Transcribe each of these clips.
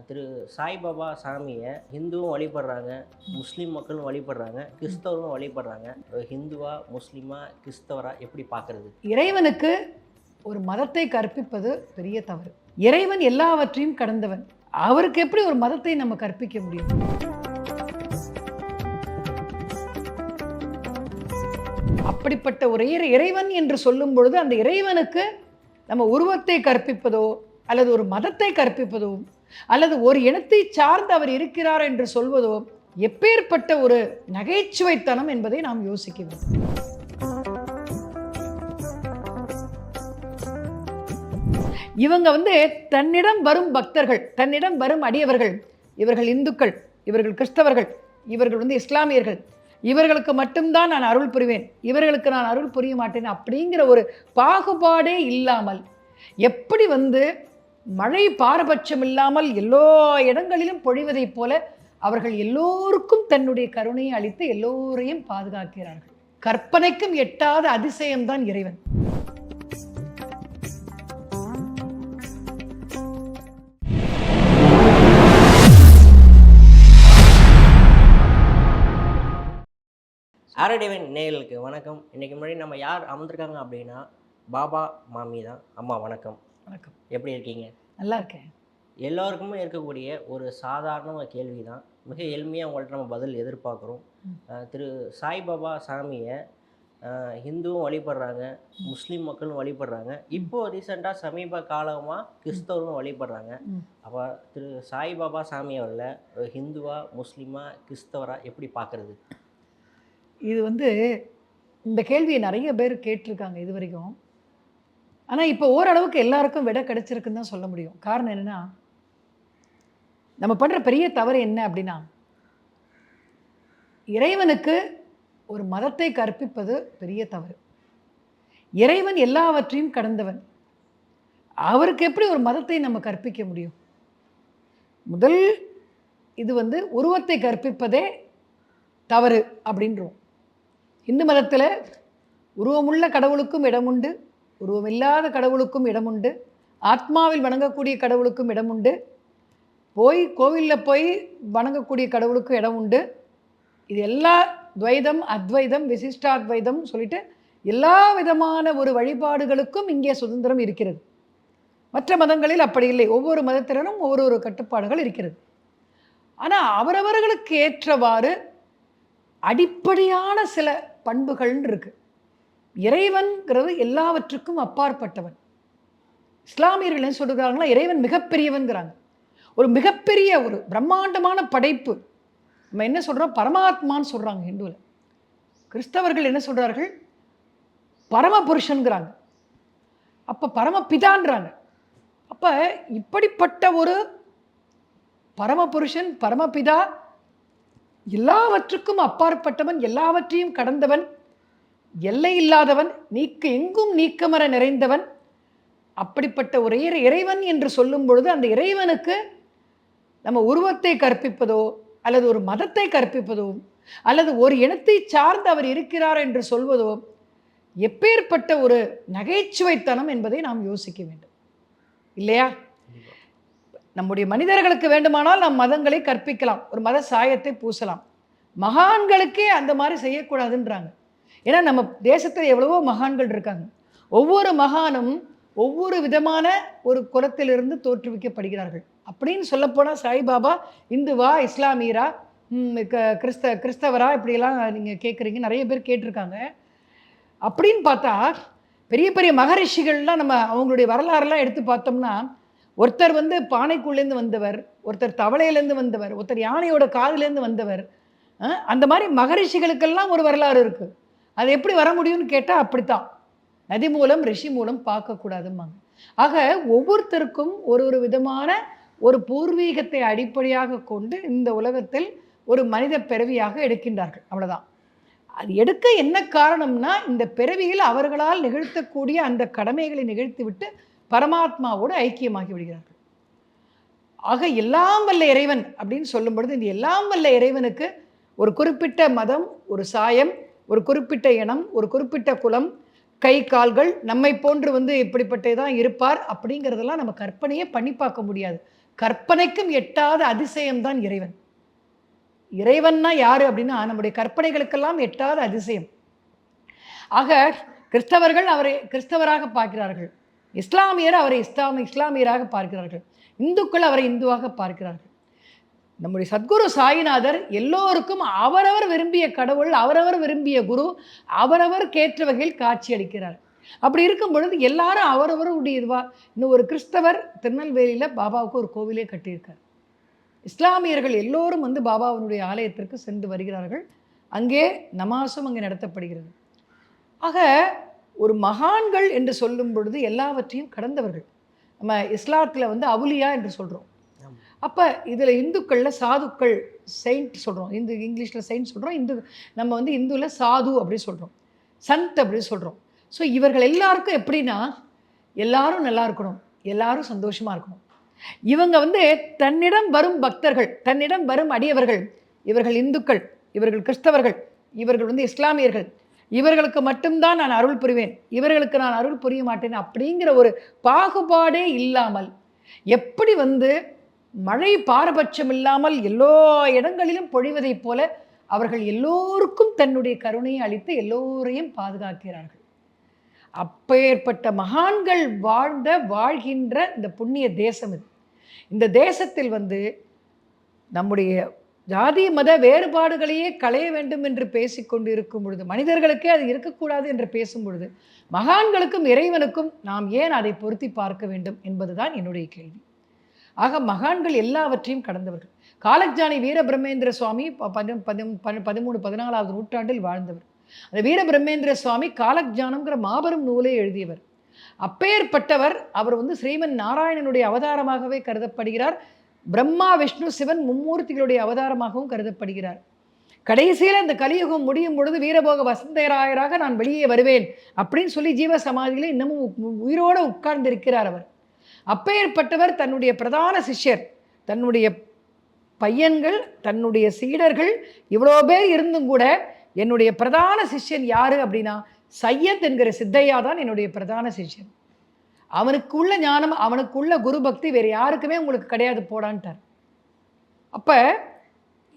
திரு சாய்பாபா சாமியை ஹிந்துவும் வழிபடுறாங்க, முஸ்லீம் மக்களும் வழிபடுறாங்க, கிறிஸ்தவரும் வழிபடுறாங்க. ஹிந்துவா, முஸ்லீமா, கிறிஸ்தவரா எப்படி பார்க்கறது? இறைவனுக்கு ஒரு மதத்தை கற்பிப்பது பெரிய தவறு. இறைவன் எல்லாவற்றையும் கடந்தவன். அவருக்கு எப்படி ஒரு மதத்தை நம்ம கற்பிக்க முடியும்? அப்படிப்பட்ட ஒரு இறைவன் என்று சொல்லும் பொழுது அந்த இறைவனுக்கு நம்ம உருவத்தை கற்பிப்பதோ அல்லது ஒரு மதத்தை கற்பிப்பதோ அல்லது ஒரு இனத்தை சார்ந்து அவர் இருக்கிறார் என்று சொல்வதோ எப்பேற்பட்ட ஒரு நகைச்சுவைத்தனம் என்பதை நாம் யோசிக்க வேண்டும். இவங்க தன்னிடம் வரும் பக்தர்கள், தன்னிடம் வரும் அடியவர்கள், இவர்கள் இந்துக்கள், இவர்கள் கிறிஸ்தவர்கள், இவர்கள் இஸ்லாமியர்கள், இவர்களுக்கு மட்டும்தான் நான் அருள் புரிவேன், இவர்களுக்கு நான் அருள் புரிய மாட்டேன் அப்படிங்கிற ஒரு பாகுபாடே இல்லாமல் எப்படி மழை பாரபட்சம் இல்லாமல் எல்லா இடங்களிலும் பொழிவதைப் போல அவர்கள் எல்லோருக்கும் தன்னுடைய கருணையை அளித்து எல்லோரையும் பாதுகாக்கிறார்கள். கற்பனைக்கும் எட்டாத அதிசயம்தான் இறைவன். ஆரோடியவன் நேயர்களுக்கு வணக்கம். இன்றைக்கி முன்னாடி நம்ம யார் அமர்ந்திருக்காங்க அப்படின்னா பாபா மாமி தான். அம்மா வணக்கம். வணக்கம். எப்படி இருக்கீங்க? நல்லா இருக்கேன். எல்லோருக்குமே இருக்கக்கூடிய ஒரு சாதாரண கேள்வி தான், மிக எளிமையாக உங்கள்கிட்ட நம்ம பதில் எதிர்பார்க்குறோம். திரு சாய்பாபா சாமியை ஹிந்துவும் வழிபடுறாங்க, முஸ்லீம் மக்களும் வழிபடுறாங்க, இப்போது ரீசெண்டாக சமீப காலமாக கிறிஸ்தவரும் வழிபடுறாங்க. அப்போ திரு சாய்பாபா சாமி அவர்களை ஹிந்துவா, முஸ்லீமா, கிறிஸ்தவரா எப்படி பார்க்குறது? இது இந்த கேள்வியை நிறைய பேர் கேட்டிருக்காங்க இது வரைக்கும். ஆனால் இப்போ ஓரளவுக்கு எல்லாருக்கும் விடை கிடைச்சிருக்குன்னு தான் சொல்ல முடியும். காரணம் என்னென்னா, நம்ம பண்ணுற பெரிய தவறு என்ன அப்படின்னா, இறைவனுக்கு ஒரு மதத்தை கற்பிப்பது பெரிய தவறு. இறைவன் எல்லாவற்றையும் கடந்தவன். அவருக்கு எப்படி ஒரு மதத்தை நம்ம கற்பிக்க முடியும்? முதல் இது உருவத்தை கற்பிப்பதே தவறு அப்படின்றோம். இந்து மதத்தில் உருவமுள்ள கடவுளுக்கும் இடம் உண்டு, உருவமில்லாத கடவுளுக்கும் இடம் உண்டு, ஆத்மாவில் வணங்கக்கூடிய கடவுளுக்கும் இடம் உண்டு, கோவிலில் போய் வணங்கக்கூடிய கடவுளுக்கும் இடம் உண்டு. இது எல்லா துவைதம், அத்வைதம், விசிஷ்டாத்வைதம் சொல்லிட்டு எல்லா விதமான ஒரு வழிபாடுகளுக்கும் இங்கே சுதந்திரம் இருக்கிறது. மற்ற மதங்களில் அப்படி இல்லை. ஒவ்வொரு மதத்தினரும் ஒவ்வொரு கட்டுப்பாடுகள் இருக்கிறது. ஆனால் அவரவர்களுக்கு ஏற்றவாறு அடிப்படையான சில பண்புகள்னு இருக்கு. இறைவன்கிறது எல்லாவற்றுக்கும் அப்பாற்பட்டவன். இஸ்லாமியர்கள் என்ன சொல்கிறாங்களா, இறைவன் மிகப்பெரியவன்கிறாங்க. ஒரு மிகப்பெரிய ஒரு பிரம்மாண்டமான படைப்பு. நம்ம என்ன சொல்கிறோம், பரமாத்மான்னு சொல்கிறாங்க ஹிந்துவில். கிறிஸ்தவர்கள் என்ன சொல்கிறார்கள், பரமபுருஷன்கிறாங்க. அப்போ பரமபிதான்றாங்க. அப்போ இப்படிப்பட்ட ஒரு பரமபுருஷன், பரமபிதா, எல்லாவற்றுக்கும் அப்பாற்பட்டவன், எல்லாவற்றையும் கடந்தவன், எல்லை இல்லாதவன், எங்கும் நீக்கமர நிறைந்தவன், அப்படிப்பட்ட ஒரு இறைவன் என்று சொல்லும் பொழுது அந்த இறைவனுக்கு நம்ம உருவத்தை கற்பிப்பதோ அல்லது ஒரு மதத்தை கற்பிப்பதோ அல்லது ஒரு இனத்தை சார்ந்து அவர் இருக்கிறார் என்று சொல்வதோ எப்பேற்பட்ட ஒரு நகைச்சுவைத்தனம் என்பதை நாம் யோசிக்க வேண்டும், இல்லையா? நம்முடைய மனிதர்களுக்கு வேண்டுமானால் நாம் மதங்களை கற்பிக்கலாம், ஒரு மத சாயத்தை பூசலாம். மகான்களுக்கே அந்த மாதிரி செய்யக்கூடாதுன்றாங்க. ஏன்னா நம்ம தேசத்தில் எவ்வளவோ மகான்கள் இருக்காங்க. ஒவ்வொரு மகானும் ஒவ்வொரு விதமான ஒரு குலத்திலிருந்து தோற்றுவிக்கப்படுகிறார்கள். அப்படின்னு சொல்லப்போனால் சாய்பாபா இந்துவா, இஸ்லாமியரா, கிறிஸ்தவரா, இப்படியெல்லாம் நீங்கள் கேட்குறீங்க, நிறைய பேர் கேட்டிருக்காங்க. அப்படின்னு பார்த்தா பெரிய பெரிய மகரிஷிகள்லாம் நம்ம அவங்களுடைய வரலாறுலாம் எடுத்து பார்த்தோம்னா, ஒருத்தர் பானைக்குள்ளேருந்து வந்தவர், ஒருத்தர் தவளையிலேருந்து வந்தவர், ஒருத்தர் யானையோட காதிலேருந்து வந்தவர். அந்த மாதிரி மகரிஷிகளுக்கெல்லாம் ஒரு வரலாறு இருக்குது. அது எப்படி வர முடியும்னு கேட்டால் அப்படித்தான், நதி மூலம் ரிஷி மூலம் பார்க்கக்கூடாதும்பாங்க. ஆக ஒவ்வொருத்தருக்கும் ஒரு விதமான ஒரு பூர்வீகத்தை அடிப்படையாக கொண்டு இந்த உலகத்தில் ஒரு மனித பிறவியாக எடுக்கின்றார்கள். அவ்வளோதான். அது எடுக்க என்ன காரணம்னா, இந்த பிறவியில் அவர்களால் நிகழ்த்தக்கூடிய அந்த கடமைகளை நிகழ்த்திவிட்டு பரமாத்மாவோடு ஐக்கியமாகி விடுகிறார்கள். ஆக எல்லாம் வல்ல இறைவன் அப்படின்னு சொல்லும் பொழுது இந்த எல்லாம் வல்ல இறைவனுக்கு ஒரு குறிப்பிட்ட மதம், ஒரு சாயம், ஒரு குறிப்பிட்ட இனம், ஒரு குறிப்பிட்ட குலம், கை கால்கள், நம்மை போன்று இப்படிப்பட்டதான் இருப்பார் அப்படிங்கிறதெல்லாம் நம்ம கற்பனையே பண்ணி பார்க்க முடியாது. கற்பனைக்கும் எட்டாத அதிசயம்தான் இறைவன். இறைவன்னா யாரு அப்படின்னா நம்முடைய கற்பனைகளுக்கெல்லாம் எட்டாத அதிசயம். ஆக கிறிஸ்தவர்கள் அவரை கிறிஸ்தவராக பார்க்கிறார்கள், இஸ்லாமியர் அவரை இஸ்லாமியராக பார்க்கிறார்கள், இந்துக்கள் அவரை இந்துவாக பார்க்கிறார்கள். நம்முடைய சத்குரு சாய்நாதர் எல்லோருக்கும் அவரவர் விரும்பிய கடவுள், அவரவர் விரும்பிய குரு, அவரவருக்கேற்ற வகையில் காட்சி அளிக்கிறார். அப்படி இருக்கும் பொழுது எல்லாரும் அவரவருடைய இதுவா. இன்னும் ஒரு கிறிஸ்தவர் திருநெல்வேலியில் பாபாவுக்கு ஒரு கோவிலே கட்டியிருக்கார். இஸ்லாமியர்கள் எல்லோரும் வந்து பாபாவினுடைய ஆலயத்திற்கு சென்று வருகிறார்கள். அங்கே நமாசும் அங்கே நடத்தப்படுகிறது. ஆக ஒரு மகான்கள் என்று சொல்லும் பொழுது எல்லாவற்றையும் கடந்தவர்கள். நம்ம இஸ்லாத்தில் வந்து அவுலியா என்று சொல்கிறோம். அப்போ இதில் இந்துக்களில் சாதுக்கள், செயின்ட் சொல்கிறோம். இங்கிலீஷில் செயின்ட் சொல்கிறோம். நம்ம வந்து இந்துவில் சாது அப்படி சொல்கிறோம், சந்த் அப்படி சொல்கிறோம். ஸோ இவர்கள் எல்லாருக்கும் எப்படின்னா எல்லாரும் நல்லா இருக்கணும், எல்லாரும் சந்தோஷமாக இருக்கணும். இவங்க வந்து தன்னிடம் வரும் பக்தர்கள், தன்னிடம் வரும் அடியவர்கள், இவர்கள் இந்துக்கள், இவர்கள் கிறிஸ்தவர்கள், இவர்கள் வந்து இஸ்லாமியர்கள், இவர்களுக்கு மட்டும்தான் நான் அருள் புரிவேன், இவர்களுக்கு நான் அருள் புரிய மாட்டேன் அப்படிங்கிற ஒரு பாகுபாடே இல்லாமல், எப்படி வந்து மழை பாரபட்சம் இல்லாமல் எல்லா இடங்களிலும் பொழிவதைப் போல அவர்கள் எல்லோருக்கும் தன்னுடைய கருணையை அளித்து எல்லோரையும் பாதுகாக்கிறார்கள். அப்பேற்பட்ட மகான்கள் வாழ்கின்ற இந்த புண்ணிய தேசம் இது. இந்த தேசத்தில் வந்து நம்முடைய ஜாதி மத வேறுபாடுகளையே களைய வேண்டும் என்று பேசிக்கொண்டு இருக்கும் பொழுது, மனிதர்களுக்கே அது இருக்கக்கூடாது என்று பேசும் பொழுது, மகான்களுக்கும் இறைவனுக்கும் நாம் ஏன் அதை பொருத்தி பார்க்க வேண்டும் என்பதுதான் என்னுடைய கேள்வி. ஆக மகான்கள் எல்லாவற்றையும் கடந்தவர்கள். காலக்ஞானி வீரபிரம்மேந்திர சுவாமி 13-14வது நூற்றாண்டில் வாழ்ந்தவர். அந்த வீரபிரம்மேந்திர சுவாமி காலக்ஞானம்ங்கிற மாபெரும் நூலை எழுதியவர். அப்பேற்பட்டவர் அவர் வந்து ஸ்ரீமன் நாராயணனுடைய அவதாரமாகவே கருதப்படுகிறார். பிரம்மா விஷ்ணு சிவன் மும்மூர்த்திகளுடைய அவதாரமாகவும் கருதப்படுகிறார். கடைசியில் அந்த கலியுகம் முடியும் பொழுது வீரபோக வசந்தராயராக நான் வெளியே வருவேன் அப்படின்னு சொல்லி ஜீவ சமாதியில் இன்னமும் உயிரோடு உட்கார்ந்திருக்கிறார் அவர். அப்பேற்பட்டவர் தன்னுடைய பிரதான சிஷ்யர், தன்னுடைய பையன்கள், தன்னுடைய சீடர்கள் இவ்வளோ பேர் இருந்தும் கூட என்னுடைய பிரதான சிஷ்யன் யாரு அப்படின்னா சையத் என்கிற சித்தையா தான் என்னுடைய பிரதான சிஷ்யன். அவனுக்குள்ள ஞானம், அவனுக்குள்ள குரு பக்தி வேறு யாருக்குமே உங்களுக்கு கிடையாது போடான்ட்டார். அப்போ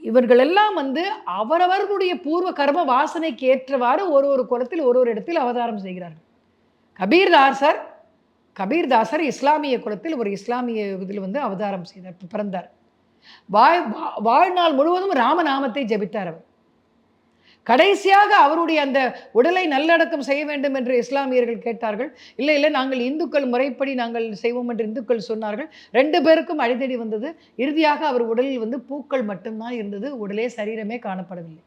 இவர்கள் எல்லாம் வந்து அவரவர்களுடைய பூர்வ கர்ம வாசனைக்கு ஏற்றவாறு ஒரு குலத்தில் ஒரு இடத்தில் அவதாரம் செய்கிறார்கள். கபீர்தாசர் இஸ்லாமிய குலத்தில் ஒரு இஸ்லாமிய இதில் வந்து அவதாரம் செய்தார், பிறந்தார். வாழ்நாள் முழுவதும் ராமநாமத்தை ஜபித்தார் அவர். கடைசியாக அவருடைய அந்த உடலை நல்லடக்கம் செய்ய வேண்டும் என்று இஸ்லாமியர்கள் கேட்டார்கள். இல்லை நாங்கள் இந்துக்கள் முறைப்படி நாங்கள் செய்வோம் என்று இந்துக்கள் சொன்னார்கள். 2 பேருக்கும் அடிதடி வந்தது. இறுதியாக அவர் உடலில் வந்து பூக்கள் மட்டும்தான் இருந்தது, உடலே சரீரமே காணப்படவில்லை.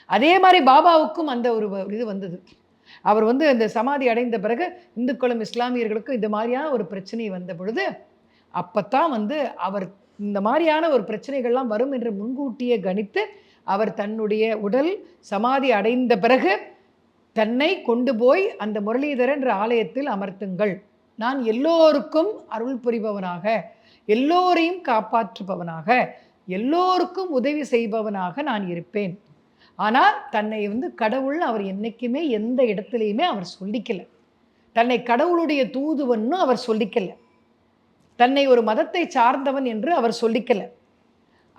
அதே மாதிரி பாபாவுக்கும் அந்த ஒரு இது வந்தது. அவர் வந்து அந்த சமாதி அடைந்த பிறகு இந்துக்களும் இஸ்லாமியர்களுக்கும் இந்த மாதிரியான ஒரு பிரச்சனை வந்த பொழுது அப்பத்தான் வந்து அவர் இந்த மாதிரியான ஒரு பிரச்சனைகள்லாம் வரும் என்று முன்கூட்டியே கணித்து அவர் தன்னுடைய உடல் சமாதி அடைந்த பிறகு தன்னை கொண்டு போய் அந்த முரளிதரன் என்ற ஆலயத்தில் அமர்த்துங்கள், நான் எல்லோருக்கும் அருள் புரிபவனாக, எல்லோரையும் காப்பாற்றுபவனாக, எல்லோருக்கும் உதவி செய்பவனாக நான் இருப்பேன். ஆனால் தன்னை வந்து கடவுள் அவர் என்றைக்குமே எந்த இடத்துலையுமே அவர் சொல்லிக்கல. தன்னை கடவுளுடைய தூதுவன்னு அவர் சொல்லிக்கல. தன்னை ஒரு மதத்தை சார்ந்தவன் என்று அவர் சொல்லிக்கல.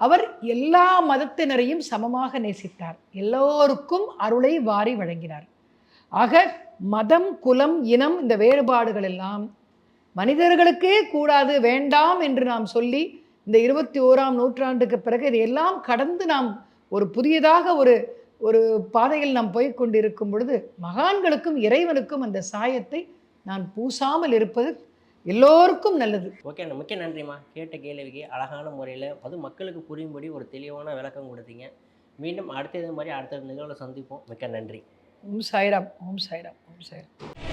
அவர் எல்லா மதத்தினரையும் சமமாக நேசித்தார், எல்லோருக்கும் அருளை வாரி வழங்கினார். ஆக மதம், குலம், இனம் இந்த வேறுபாடுகள் எல்லாம் மனிதர்களுக்கே கூடாது, வேண்டாம் என்று நாம் சொல்லி இந்த 21ஆம் நூற்றாண்டுக்கு பிறகு இதையெல்லாம் கடந்து நாம் ஒரு புதியதாக ஒரு பாதையில் நாம் போய் கொண்டிருக்கும் பொழுது மகான்களுக்கும் இறைவனுக்கும் அந்த சாயத்தை நான் பூசாமல் இருப்பது எல்லோருக்கும் நல்லது. ஓகே, மிக்க நன்றிம்மா. கேட்ட கேள்விக்கு அழகான முறையில் மக்களுக்கு புரியும்படி ஒரு தெளிவான விளக்கம் கொடுத்தீங்க. மீண்டும் அடுத்த இது மாதிரி அடுத்த நிகழ்வில் சந்திப்போம். மிக்க நன்றி. ஓம் சாய்ராம், ஓம் சாய்ராம், ஓம் சாய்ராம்.